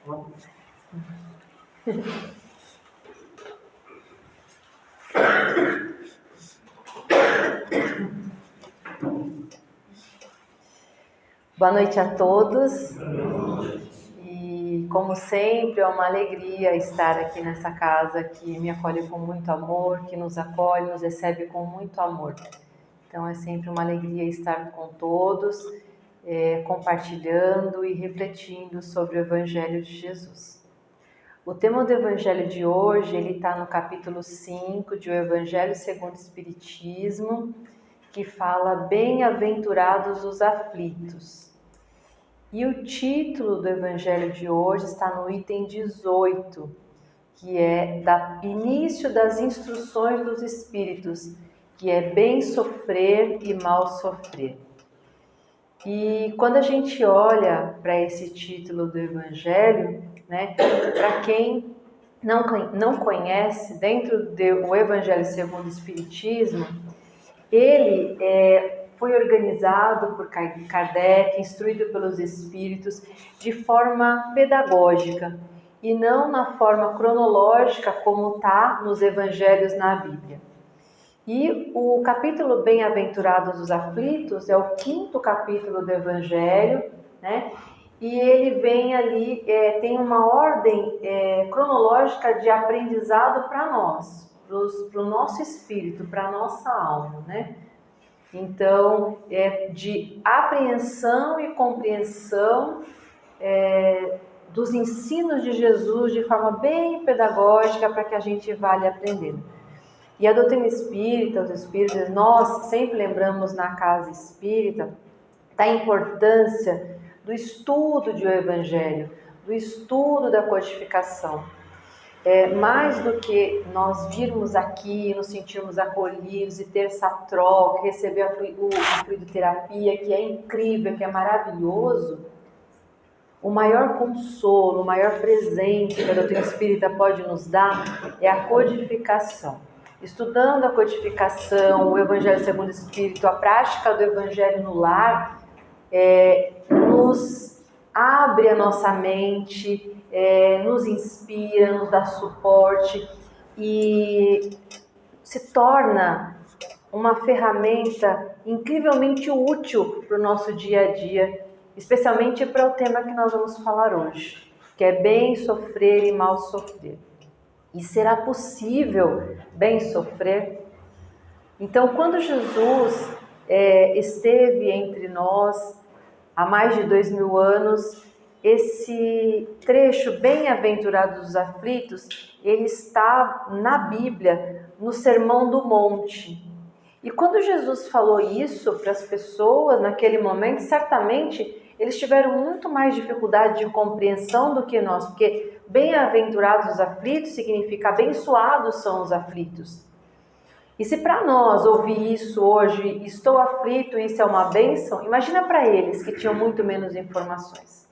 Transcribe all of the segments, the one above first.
Boa noite a todos. E como sempre é uma alegria estar aqui nessa casa que me acolhe com muito amor, que nos acolhe, nos recebe com muito amor. Então é sempre uma alegria estar com todos, compartilhando e refletindo sobre o Evangelho de Jesus. O tema do Evangelho de hoje, ele está no capítulo 5 de O Evangelho segundo o Espiritismo, que fala Bem-aventurados os aflitos. E o título do Evangelho de hoje está no item 18, que é Início das Instruções dos Espíritos, que é Bem Sofrer e Mal Sofrer. E quando a gente olha para esse título do Evangelho, né, para quem não conhece, dentro do Evangelho segundo o Espiritismo, ele foi organizado por Kardec, instruído pelos Espíritos, de forma pedagógica e não na forma cronológica como está nos Evangelhos na Bíblia. E o capítulo Bem-aventurados os aflitos é o 5º capítulo do Evangelho, né? E ele vem ali, tem uma ordem cronológica de aprendizado para nós, para o nosso espírito, para a nossa alma, né? Então, de apreensão e compreensão dos ensinos de Jesus de forma bem pedagógica para que a gente vá aprendendo. E a doutrina espírita, os espíritas, nós sempre lembramos na casa espírita da importância do estudo do Evangelho, do estudo da codificação. Mais do que nós virmos aqui, nos sentirmos acolhidos e ter essa troca, receber o fluidoterapia, que é incrível, que é maravilhoso, o maior consolo, o maior presente que a doutrina espírita pode nos dar é a codificação. Estudando a codificação, o Evangelho segundo o Espírito, a prática do Evangelho no lar, nos abre a nossa mente, nos inspira, nos dá suporte e se torna uma ferramenta incrivelmente útil para o nosso dia a dia, especialmente para o tema que nós vamos falar hoje, que é bem sofrer e mal sofrer. E será possível bem sofrer? Então, quando Jesus esteve entre nós há mais de 2000 anos, esse trecho Bem-aventurados os aflitos, ele está na Bíblia, no Sermão do Monte. E quando Jesus falou isso para as pessoas naquele momento, certamente eles tiveram muito mais dificuldade de compreensão do que nós, porque bem-aventurados os aflitos significa abençoados são os aflitos. E se para nós ouvir isso hoje, estou aflito, isso é uma bênção, imagina para eles que tinham muito menos informações.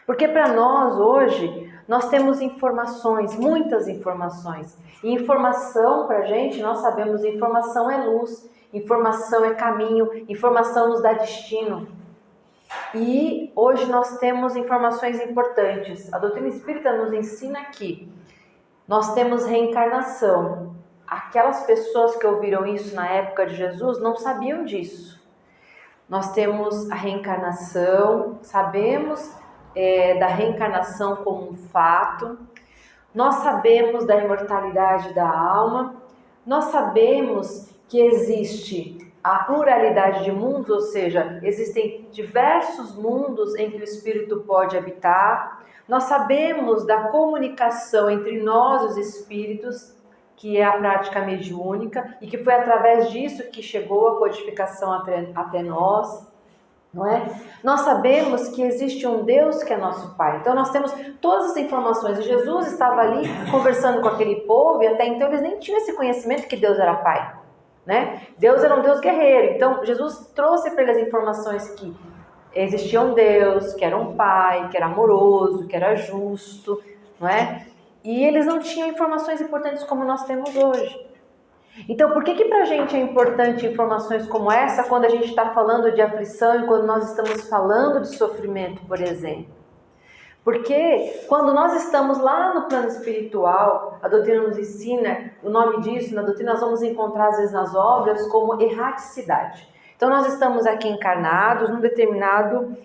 Porque para nós hoje, nós temos informações, muitas informações. E informação para a gente, nós sabemos, informação é luz, informação é caminho, informação nos dá destino. E hoje nós temos informações importantes. A doutrina espírita nos ensina que nós temos reencarnação. Aquelas pessoas que ouviram isso na época de Jesus não sabiam disso. Nós temos a reencarnação, sabemos da reencarnação como um fato. Nós sabemos da imortalidade da alma. Nós sabemos que existe a pluralidade de mundos, ou seja, existem diversos mundos em que o espírito pode habitar. Nós sabemos da comunicação entre nós, os espíritos, que é a prática mediúnica, e que foi através disso que chegou a codificação até nós, não é? Nós sabemos que existe um Deus que é nosso Pai. Então nós temos todas as informações. E Jesus estava ali conversando com aquele povo, e até então eles nem tinham esse conhecimento que Deus era Pai. Né? Deus era um Deus guerreiro, então Jesus trouxe para eles informações que existia um Deus, que era um Pai, que era amoroso, que era justo, não é? E eles não tinham informações importantes como nós temos hoje. Então, por que para a gente é importante informações como essa quando a gente está falando de aflição e quando nós estamos falando de sofrimento, por exemplo? Porque quando nós estamos lá no plano espiritual, a doutrina nos ensina, o nome disso, na doutrina nós vamos encontrar às vezes nas obras como erraticidade. Então nós estamos aqui encarnados num determinado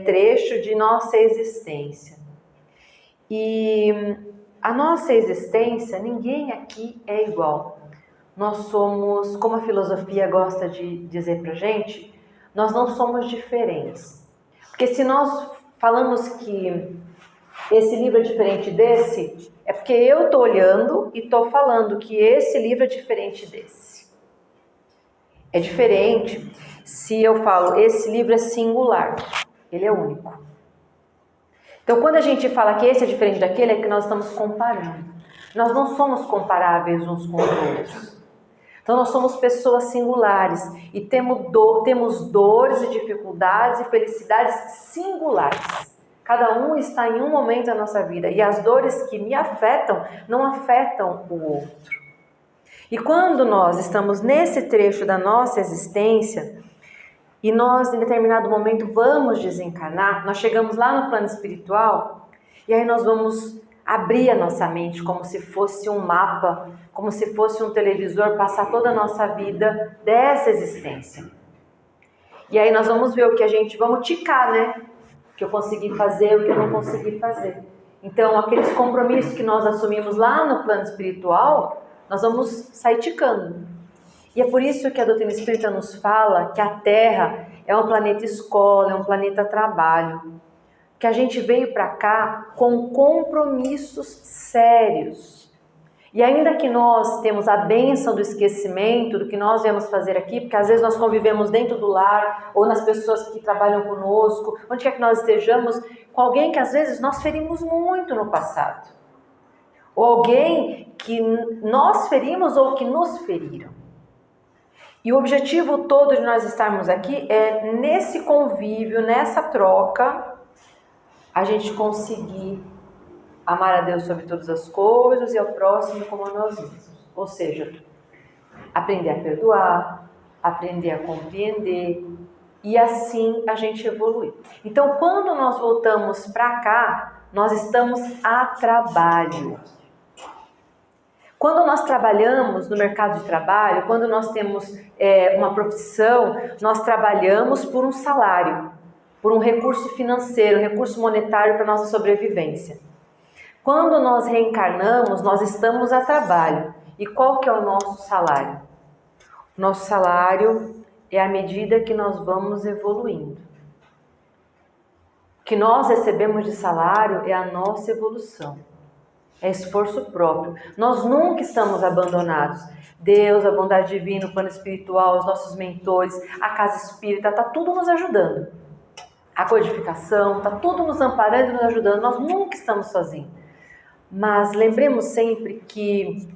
trecho de nossa existência. E a nossa existência, ninguém aqui é igual. Nós somos, como a filosofia gosta de dizer pra gente, nós não somos diferentes. Porque se nós falamos que esse livro é diferente desse, é porque eu estou olhando e estou falando que esse livro é diferente desse. É diferente se eu falo, esse livro é singular, ele é único. Então, quando a gente fala que esse é diferente daquele, é que nós estamos comparando. Nós não somos comparáveis uns com os outros. Então, nós somos pessoas singulares e temos dores e dificuldades e felicidades singulares. Cada um está em um momento da nossa vida e as dores que me afetam não afetam o outro. E quando nós estamos nesse trecho da nossa existência e nós, em determinado momento, vamos desencarnar, nós chegamos lá no plano espiritual e aí nós vamos abrir a nossa mente como se fosse um mapa, como se fosse um televisor, passar toda a nossa vida dessa existência. E aí nós vamos ver o que a gente, vamos ticar, né? O que eu consegui fazer, o que eu não consegui fazer. Então, aqueles compromissos que nós assumimos lá no plano espiritual, nós vamos sair ticando. E é por isso que a doutrina espírita nos fala que a Terra é um planeta escola, é um planeta trabalho. Que a gente veio para cá com compromissos sérios. E ainda que nós temos a bênção do esquecimento do que nós viemos fazer aqui, porque às vezes nós convivemos dentro do lar, ou nas pessoas que trabalham conosco, onde quer que nós estejamos, com alguém que às vezes nós ferimos muito no passado. Ou alguém que nós ferimos ou que nos feriram. E o objetivo todo de nós estarmos aqui é nesse convívio, nessa troca, a gente conseguir amar a Deus sobre todas as coisas e ao próximo como a nós mesmos. Ou seja, aprender a perdoar, aprender a compreender e assim a gente evoluir. Então, quando nós voltamos para cá, nós estamos a trabalho. Quando nós trabalhamos no mercado de trabalho, quando nós temos uma profissão, nós trabalhamos por um salário, por um recurso financeiro, um recurso monetário para a nossa sobrevivência. Quando nós reencarnamos, nós estamos a trabalho. E qual que é o nosso salário? O nosso salário é à medida que nós vamos evoluindo. O que nós recebemos de salário é a nossa evolução. É esforço próprio. Nós nunca estamos abandonados. Deus, a bondade divina, o plano espiritual, os nossos mentores, a casa espírita, está tudo nos ajudando. A codificação, está tudo nos amparando e nos ajudando. Nós nunca estamos sozinhos. Mas lembremos sempre que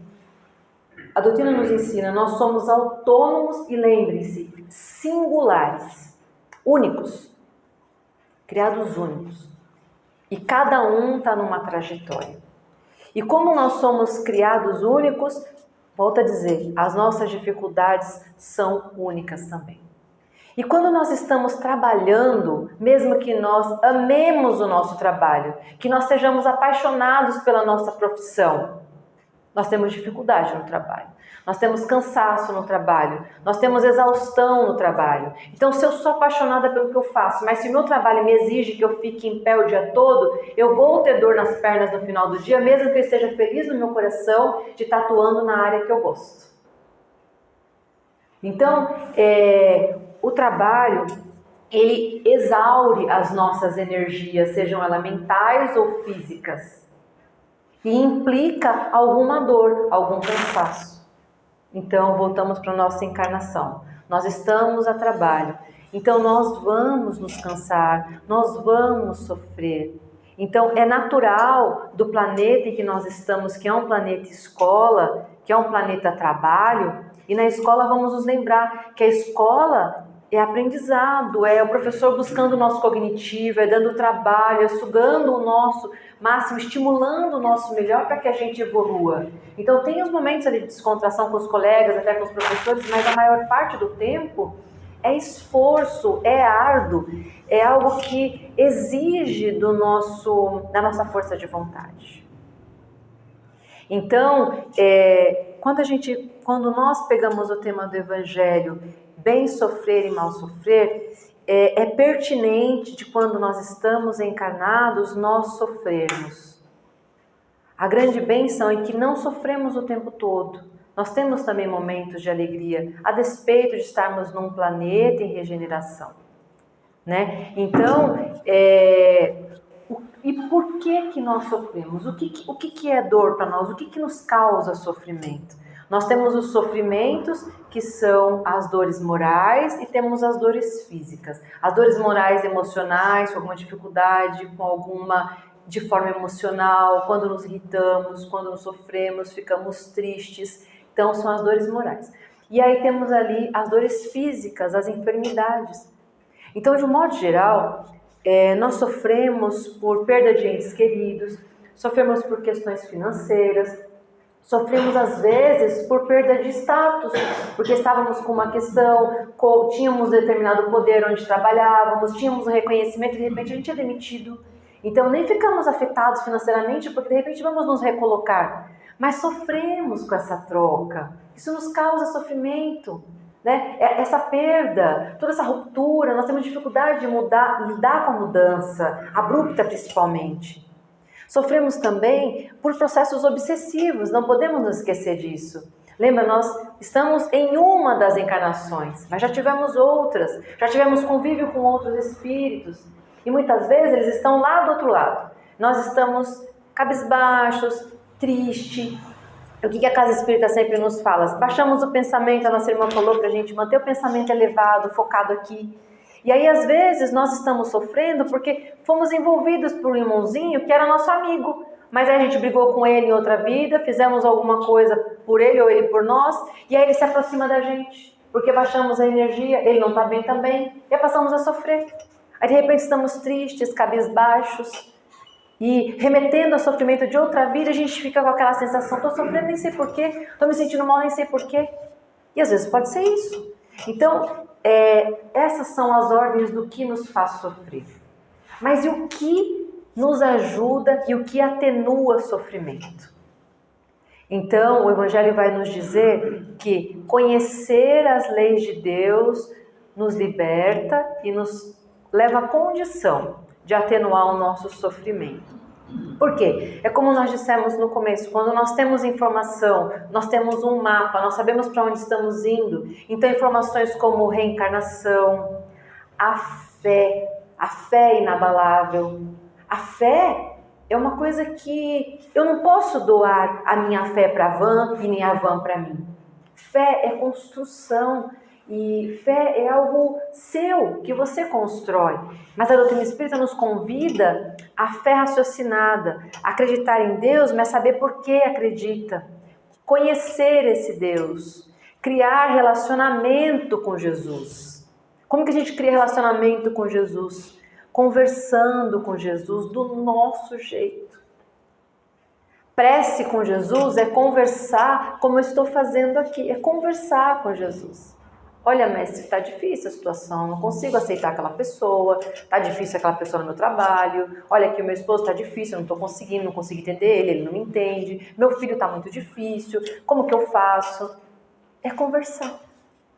a doutrina nos ensina, nós somos autônomos e lembrem-se, singulares, únicos, criados únicos. E cada um está numa trajetória. E como nós somos criados únicos, volto a dizer, as nossas dificuldades são únicas também. E quando nós estamos trabalhando, mesmo que nós amemos o nosso trabalho, que nós sejamos apaixonados pela nossa profissão, nós temos dificuldade no trabalho, nós temos cansaço no trabalho, nós temos exaustão no trabalho. Então, se eu sou apaixonada pelo que eu faço, mas se o meu trabalho me exige que eu fique em pé o dia todo, eu vou ter dor nas pernas no final do dia, mesmo que eu esteja feliz no meu coração de estar atuando na área que eu gosto. Então, o trabalho, ele exaure as nossas energias, sejam elas mentais ou físicas, e implica alguma dor, algum cansaço. Então, voltamos para a nossa encarnação. Nós estamos a trabalho, então nós vamos nos cansar, nós vamos sofrer. Então, é natural do planeta em que nós estamos, que é um planeta escola, que é um planeta trabalho, e na escola vamos nos lembrar que a escola é aprendizado, é o professor buscando o nosso cognitivo, é dando trabalho, é sugando o nosso máximo, estimulando o nosso melhor para que a gente evolua. Então tem os momentos ali de descontração com os colegas, até com os professores, mas a maior parte do tempo é esforço, é árduo, é algo que exige da nossa força de vontade. Então, quando nós pegamos o tema do Evangelho, bem sofrer e mal sofrer, é pertinente de quando nós estamos encarnados, nós sofrermos. A grande bênção é que não sofremos o tempo todo. Nós temos também momentos de alegria, a despeito de estarmos num planeta em regeneração, né? Então, e por que nós sofremos? O que é dor para nós? O que nos causa sofrimento? Nós temos os sofrimentos, que são as dores morais, e temos as dores físicas. As dores morais emocionais, com alguma dificuldade, de forma emocional, quando nos irritamos, quando nos sofremos, ficamos tristes. Então, são as dores morais. E aí temos ali as dores físicas, as enfermidades. Então, de um modo geral, nós sofremos por perda de entes queridos, sofremos por questões financeiras, sofremos às vezes por perda de status, porque estávamos com uma questão, tínhamos determinado poder onde trabalhávamos, tínhamos um reconhecimento e de repente a gente é demitido. Então nem ficamos afetados financeiramente porque de repente vamos nos recolocar, mas sofremos com essa troca. Isso nos causa sofrimento, né? Essa perda, toda essa ruptura, nós temos dificuldade de lidar com a mudança, abrupta principalmente. Sofremos também por processos obsessivos, não podemos nos esquecer disso. Lembra, nós estamos em uma das encarnações, mas já tivemos outras, já tivemos convívio com outros espíritos, e muitas vezes eles estão lá do outro lado. Nós estamos cabisbaixos, tristes. O que a Casa Espírita sempre nos fala? Baixamos o pensamento, a nossa irmã falou para a gente manter o pensamento elevado, focado aqui. E aí, às vezes, nós estamos sofrendo porque fomos envolvidos por um irmãozinho que era nosso amigo. Mas aí a gente brigou com ele em outra vida, fizemos alguma coisa por ele ou ele por nós, e aí ele se aproxima da gente, porque baixamos a energia, ele não está bem também, e aí passamos a sofrer. Aí, de repente, estamos tristes, cabisbaixos, e remetendo ao sofrimento de outra vida, a gente fica com aquela sensação, estou sofrendo, nem sei porquê, estou me sentindo mal, nem sei porquê. E às vezes pode ser isso. Então, essas são as ordens do que nos faz sofrer. Mas e o que nos ajuda e o que atenua sofrimento? Então, o Evangelho vai nos dizer que conhecer as leis de Deus nos liberta e nos leva à condição de atenuar o nosso sofrimento. Por quê? É como nós dissemos no começo, quando nós temos informação, nós temos um mapa, nós sabemos para onde estamos indo. Então, informações como reencarnação, a fé é inabalável. A fé é uma coisa que eu não posso doar a minha fé para a Van e nem a Van para mim. Fé é construção. E fé é algo seu, que você constrói. Mas a doutrina espírita nos convida à fé raciocinada, a acreditar em Deus, mas saber por que acredita. Conhecer esse Deus, criar relacionamento com Jesus. Como que a gente cria relacionamento com Jesus? Conversando com Jesus do nosso jeito. Prece com Jesus é conversar como eu estou fazendo aqui, é conversar com Jesus. Olha, mestre, está difícil a situação, não consigo aceitar aquela pessoa, está difícil aquela pessoa no meu trabalho, olha aqui o meu esposo está difícil, eu não consigo entender ele não me entende, meu filho está muito difícil, como que eu faço? É conversar,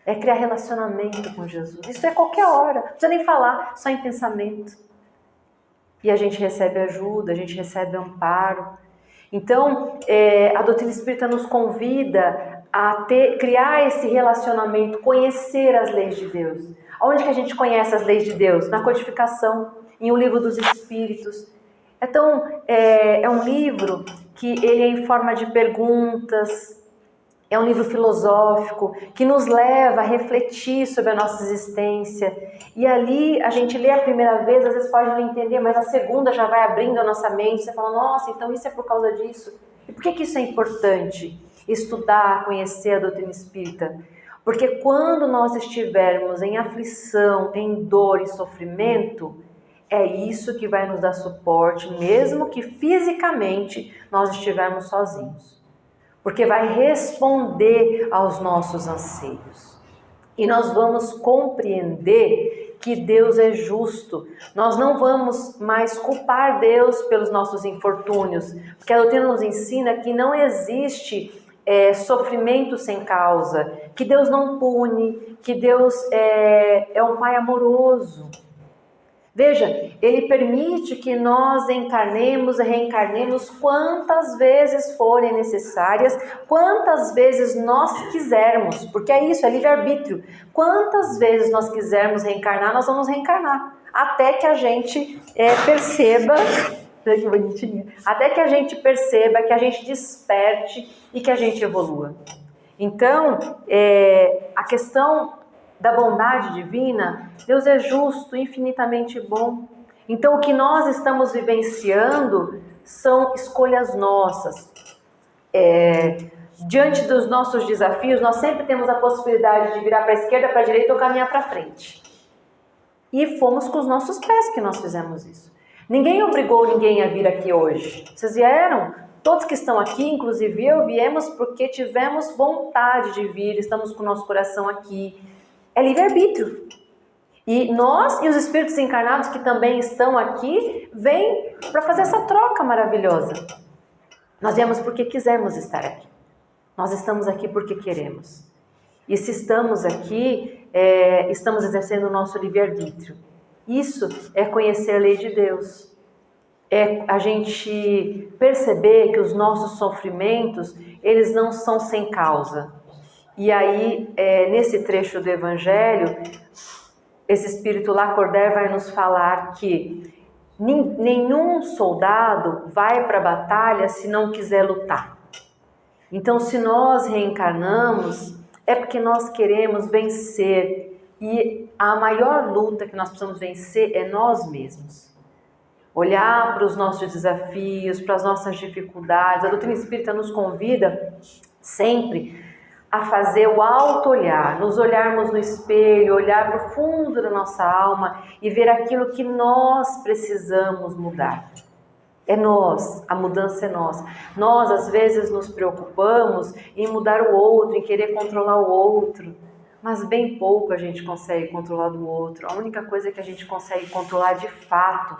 é criar relacionamento com Jesus, isso é qualquer hora, não precisa nem falar, só em pensamento. E a gente recebe ajuda, a gente recebe amparo. Então, a doutrina espírita nos convida a criar esse relacionamento, conhecer as leis de Deus. Onde que a gente conhece as leis de Deus? Na codificação, em O Livro dos Espíritos. Então, é um livro que ele é em forma de perguntas, é um livro filosófico que nos leva a refletir sobre a nossa existência. E ali a gente lê a primeira vez, às vezes pode não entender, mas a segunda já vai abrindo a nossa mente. Você fala, nossa, então isso é por causa disso. E por que isso é importante? Estudar, conhecer a doutrina espírita. Porque quando nós estivermos em aflição, em dor e sofrimento, é isso que vai nos dar suporte, mesmo que fisicamente nós estivermos sozinhos. Porque vai responder aos nossos anseios. e nós vamos compreender que Deus é justo. Nós não vamos mais culpar Deus pelos nossos infortúnios, porque a doutrina nos ensina que não existe sofrimento sem causa, que Deus não pune, que Deus é um Pai amoroso. Veja, Ele permite que nós encarnemos e reencarnemos quantas vezes forem necessárias, quantas vezes nós quisermos, porque é isso, é livre-arbítrio. Quantas vezes nós quisermos reencarnar, nós vamos reencarnar, até que a gente perceba, que bonitinha, até que a gente perceba, que a gente desperte e que a gente evolua. Então, a questão da bondade divina, Deus é justo, infinitamente bom. Então, o que nós estamos vivenciando são escolhas nossas. Diante dos nossos desafios, nós sempre temos a possibilidade de virar para a esquerda, para a direita ou caminhar para frente. E fomos com os nossos pés que nós fizemos isso. Ninguém obrigou ninguém a vir aqui hoje. Vocês vieram? Todos que estão aqui, inclusive eu, viemos porque tivemos vontade de vir, estamos com o nosso coração aqui. É livre-arbítrio. E nós e os espíritos encarnados que também estão aqui, vêm para fazer essa troca maravilhosa. Nós viemos porque quisemos estar aqui. Nós estamos aqui porque queremos. E se estamos aqui, estamos exercendo o nosso livre-arbítrio. Isso é conhecer a lei de Deus. É a gente perceber que os nossos sofrimentos, eles não são sem causa. E aí, nesse trecho do Evangelho, esse Espírito Lacordaire vai nos falar que nenhum soldado vai para a batalha se não quiser lutar. Então, se nós reencarnamos, é porque nós queremos vencer. E a maior luta que nós precisamos vencer é nós mesmos. Olhar para os nossos desafios, para as nossas dificuldades. A doutrina espírita nos convida sempre a fazer o auto-olhar, nos olharmos no espelho, olhar para o fundo da nossa alma e ver aquilo que nós precisamos mudar. É nós, a mudança é nossa. Nós, às vezes, nos preocupamos em mudar o outro, em querer controlar o outro, mas bem pouco a gente consegue controlar do outro. A única coisa que a gente consegue controlar de fato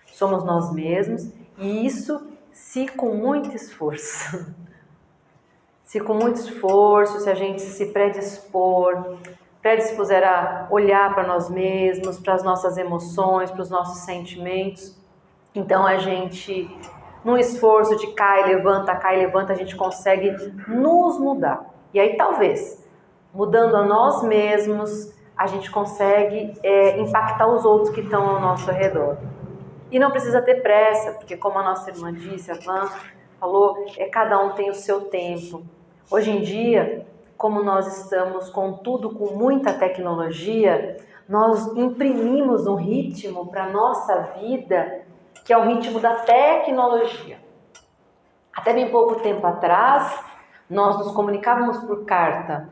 somos nós mesmos, e isso se com muito esforço. Se com muito esforço, se a gente se predispuser a olhar para nós mesmos, para as nossas emoções, para os nossos sentimentos, então a gente, num esforço de cai e levanta, a gente consegue nos mudar. E aí talvez, mudando a nós mesmos, a gente consegue impactar os outros que estão ao nosso redor. E não precisa ter pressa, porque como a nossa irmã disse, a Van falou, cada um tem o seu tempo. Hoje em dia, como nós estamos com muita tecnologia, nós imprimimos um ritmo para a nossa vida, que é o ritmo da tecnologia. Até bem pouco tempo atrás, nós nos comunicávamos por carta.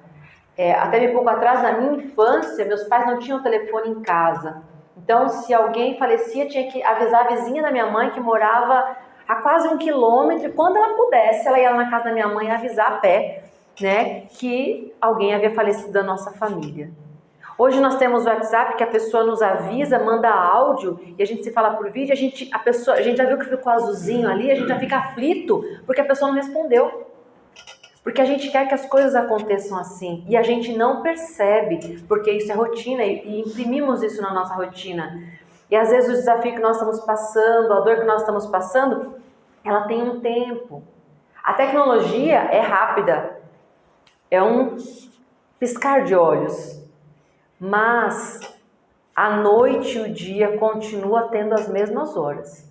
Até bem pouco atrás, na minha infância, meus pais não tinham telefone em casa. Então, se alguém falecia, tinha que avisar a vizinha da minha mãe, que morava a quase 1 quilômetro, e quando ela pudesse, ela ia lá na casa da minha mãe avisar a pé, né, que alguém havia falecido da nossa família. Hoje nós temos o WhatsApp, que a pessoa nos avisa, manda áudio, e a gente se fala por vídeo, a gente já viu que ficou azulzinho ali, a gente já fica aflito, porque a pessoa não respondeu. Porque a gente quer que as coisas aconteçam assim, e a gente não percebe, porque isso é rotina, e imprimimos isso na nossa rotina. E às vezes o desafio que nós estamos passando, a dor que nós estamos passando, ela tem um tempo. A tecnologia é rápida, é um piscar de olhos, mas a noite e o dia continuam tendo as mesmas horas.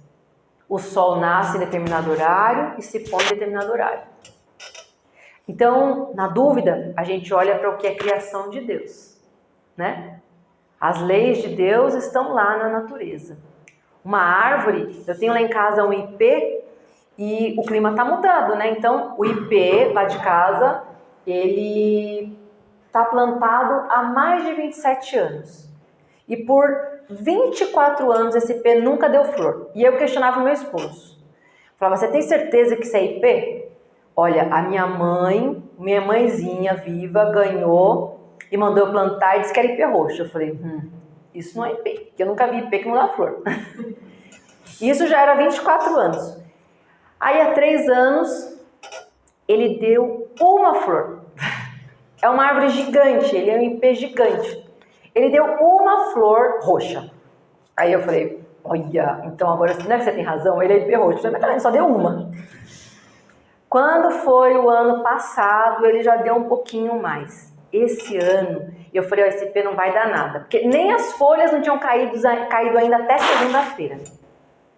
O sol nasce em determinado horário e se põe em determinado horário. Então, na dúvida, a gente olha para o que é criação de Deus, né? As leis de Deus estão lá na natureza. Uma árvore, eu tenho lá em casa um ipê e o clima está mudando, né? Então, o ipê lá de casa, ele está plantado há mais de 27 anos. E por 24 anos esse ipê nunca deu flor. E eu questionava o meu esposo. Falava, você tem certeza que isso é ipê? Olha, a minha mãezinha viva, ganhou e mandou eu plantar e disse que era ipê roxo. Eu falei, isso não é ipê, porque eu nunca vi ipê que não dá flor. Isso já era 24 anos. Aí há 3 anos ele deu uma flor. É uma árvore gigante, ele é um ipê gigante. Ele deu uma flor roxa. Aí eu falei, olha, então agora não é que você tem razão, ele é ipê roxo. Mas também só deu uma. Quando foi o ano passado, ele já deu um pouquinho mais. Esse ano, eu falei, esse ipê não vai dar nada. Porque nem as folhas não tinham caído ainda até segunda-feira.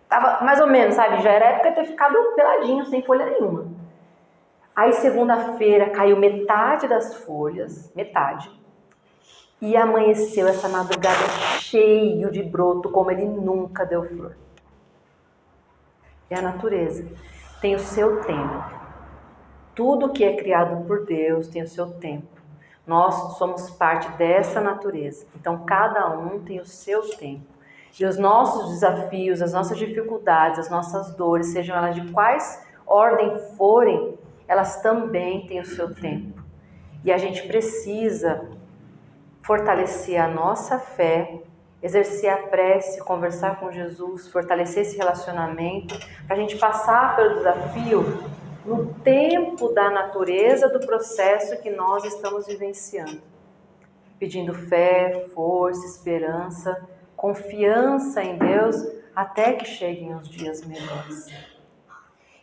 Tava mais ou menos, sabe? Já era época de ter ficado peladinho, sem folha nenhuma. Aí segunda-feira caiu metade das folhas, metade. E amanheceu essa madrugada cheio de broto, como ele nunca deu flor. É a natureza. Tem o seu tempo. Tudo que é criado por Deus tem o seu tempo. Nós somos parte dessa natureza. Então, cada um tem o seu tempo. E os nossos desafios, as nossas dificuldades, as nossas dores, sejam elas de quais ordem forem, elas também têm o seu tempo. E a gente precisa fortalecer a nossa fé, exercer a prece, conversar com Jesus, fortalecer esse relacionamento, para a gente passar pelo desafio no tempo da natureza do processo que nós estamos vivenciando. Pedindo fé, força, esperança, confiança em Deus até que cheguem os dias melhores.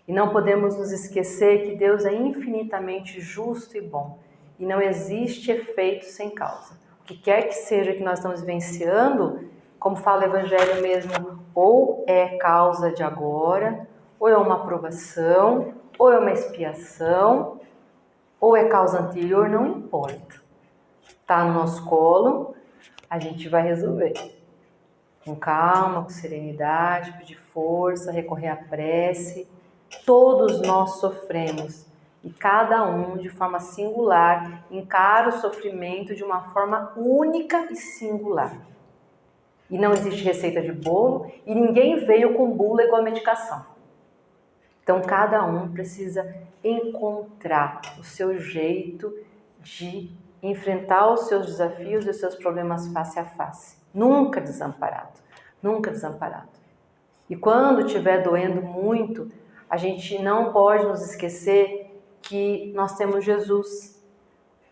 E não podemos nos esquecer que Deus é infinitamente justo e bom e não existe efeito sem causa. O que quer que seja que nós estamos vivenciando, como fala o Evangelho mesmo, ou é causa de agora, ou é uma provação, ou é uma expiação, ou é causa anterior, não importa. Está no nosso colo, a gente vai resolver. Com calma, com serenidade, pedir força, recorrer à prece. Todos nós sofremos e cada um, de forma singular, encara o sofrimento de uma forma única e singular. E não existe receita de bolo e ninguém veio com bula igual a medicação. Então, cada um precisa encontrar o seu jeito de enfrentar os seus desafios e os seus problemas face a face. Nunca desamparado, nunca desamparado. E quando estiver doendo muito, a gente não pode nos esquecer que nós temos Jesus.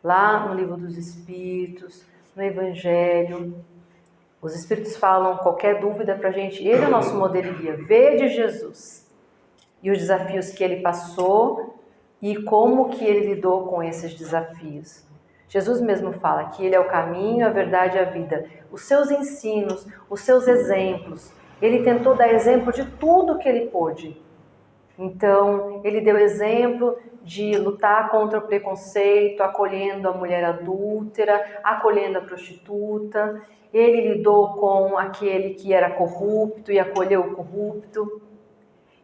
Lá no Livro dos Espíritos, no Evangelho, os Espíritos falam qualquer dúvida para a gente. Ele é o nosso modelo e guia. Vede Jesus. E os desafios que ele passou e como que ele lidou com esses desafios. Jesus mesmo fala que ele é o caminho, a verdade e a vida. Os seus ensinos, os seus exemplos. Ele tentou dar exemplo de tudo que ele pôde. Então, ele deu exemplo de lutar contra o preconceito, acolhendo a mulher adúltera, acolhendo a prostituta. Ele lidou com aquele que era corrupto e acolheu o corrupto.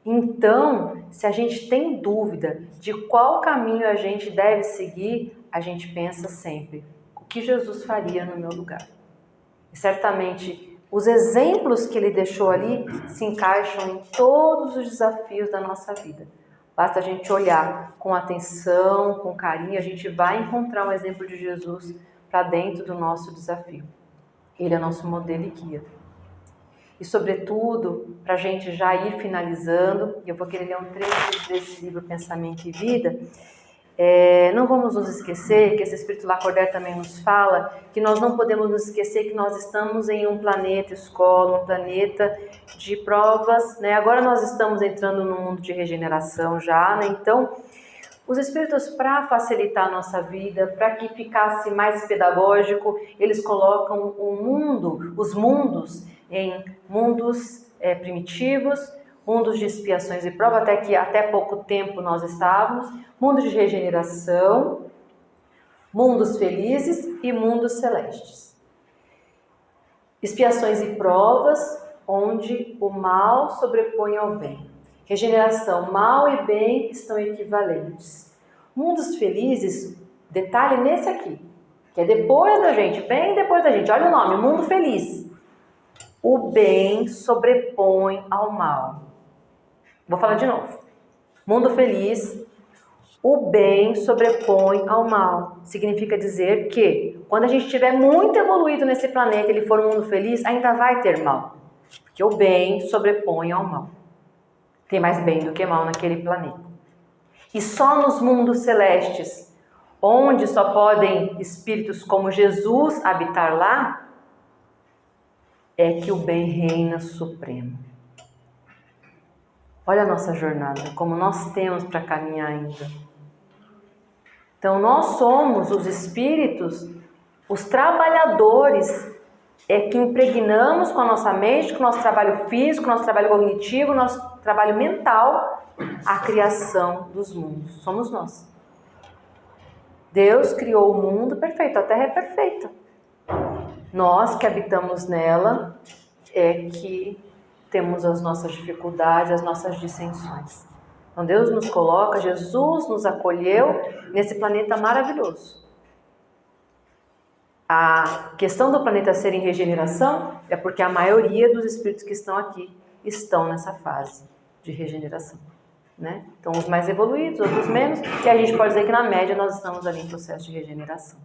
Então, se a gente tem dúvida de qual caminho a gente deve seguir, a gente pensa sempre, o que Jesus faria no meu lugar? E certamente, os exemplos que ele deixou ali se encaixam em todos os desafios da nossa vida. Basta a gente olhar com atenção, com carinho, a gente vai encontrar um exemplo de Jesus para dentro do nosso desafio. Ele é nosso modelo e guia. E, sobretudo, para a gente já ir finalizando, eu vou querer ler um trecho desse livro Pensamento e Vida, não vamos nos esquecer, que esse Espírito Lacordaire também nos fala, que nós não podemos nos esquecer que nós estamos em um planeta escola, um planeta de provas, né? Agora nós estamos entrando no mundo de regeneração já, né? Então, os Espíritos, para facilitar a nossa vida, para que ficasse mais pedagógico, eles colocam os mundos em mundos primitivos, mundos de expiações e prova, até que até pouco tempo nós estávamos, mundos de regeneração, mundos felizes e mundos celestes. Expiações e provas, onde o mal sobrepõe ao bem. Regeneração, mal e bem estão equivalentes. Mundos felizes, detalhe nesse aqui, que é depois da gente, bem depois da gente. Olha o nome, mundo feliz. O bem sobrepõe ao mal. Vou falar de novo. Mundo feliz, O bem sobrepõe ao mal. Significa dizer que, quando a gente estiver muito evoluído nesse planeta, ele for um mundo feliz, ainda vai ter mal. Porque o bem sobrepõe ao mal. Tem mais bem do que mal naquele planeta. E só nos mundos celestes, onde só podem espíritos como Jesus habitar lá, é que o bem reina supremo. Olha a nossa jornada, como nós temos para caminhar ainda. Então nós somos os espíritos, os trabalhadores, que impregnamos com a nossa mente, com o nosso trabalho físico, com o nosso trabalho cognitivo, com o nosso trabalho mental, a criação dos mundos. Somos nós. Deus criou o mundo perfeito, a Terra é perfeita. Nós que habitamos nela é que temos as nossas dificuldades, as nossas dissensões. Então Deus nos coloca, Jesus nos acolheu nesse planeta maravilhoso. A questão do planeta ser em regeneração é porque a maioria dos espíritos que estão aqui estão nessa fase de regeneração, né? Então os mais evoluídos, outros menos, e a gente pode dizer que na média nós estamos ali em processo de regeneração.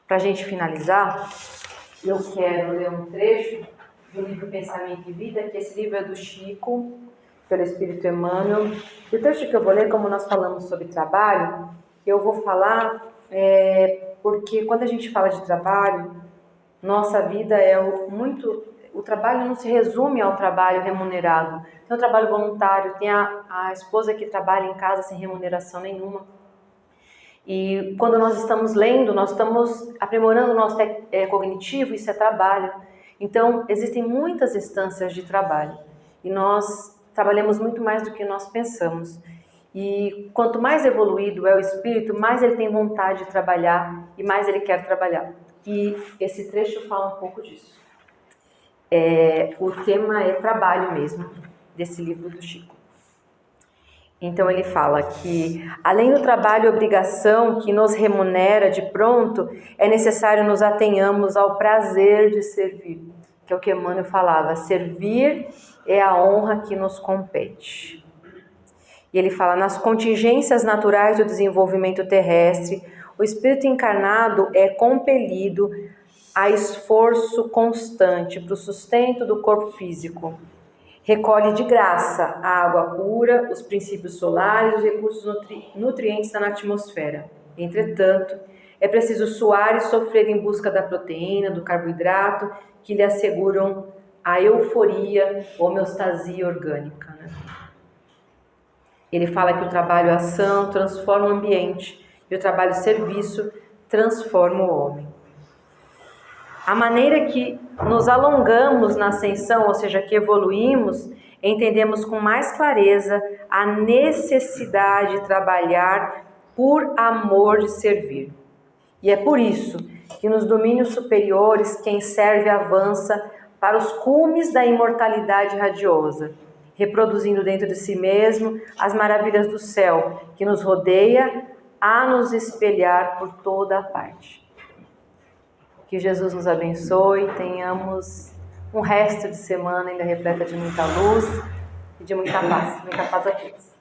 Para a gente finalizar, eu quero ler um trecho do livro Pensamento e Vida, que esse livro é do Chico, pelo Espírito Emmanuel. O trecho que eu vou ler, como nós falamos sobre trabalho, eu vou falar porque quando a gente fala de trabalho, nossa vida o trabalho não se resume ao trabalho remunerado. Tem o trabalho voluntário, tem a esposa que trabalha em casa sem remuneração nenhuma. E quando nós estamos lendo, nós estamos aprimorando o nosso cognitivo, isso é trabalho. Então, existem muitas instâncias de trabalho. E nós trabalhamos muito mais do que nós pensamos. E quanto mais evoluído é o espírito, mais ele tem vontade de trabalhar e mais ele quer trabalhar. E esse trecho fala um pouco disso. O tema é trabalho mesmo, desse livro do Chico. Então ele fala que, além do trabalho e obrigação que nos remunera de pronto, é necessário nos atenhamos ao prazer de servir, que é o que Emmanuel falava, servir é a honra que nos compete. E ele fala, nas contingências naturais do desenvolvimento terrestre, o espírito encarnado é compelido a esforço constante para o sustento do corpo físico. Recolhe de graça a água pura, os princípios solares e os recursos nutrientes na atmosfera. Entretanto, é preciso suar e sofrer em busca da proteína, do carboidrato, que lhe asseguram a euforia, homeostasia orgânica. Né? Ele fala que o trabalho-ação transforma o ambiente e o trabalho-serviço transforma o homem. A maneira que nos alongamos na ascensão, ou seja, que evoluímos, entendemos com mais clareza a necessidade de trabalhar por amor de servir. E é por isso que nos domínios superiores quem serve avança para os cumes da imortalidade radiosa, reproduzindo dentro de si mesmo as maravilhas do céu, que nos rodeia a nos espelhar por toda a parte. Que Jesus nos abençoe, tenhamos um resto de semana ainda repleta de muita luz e de muita paz a todos.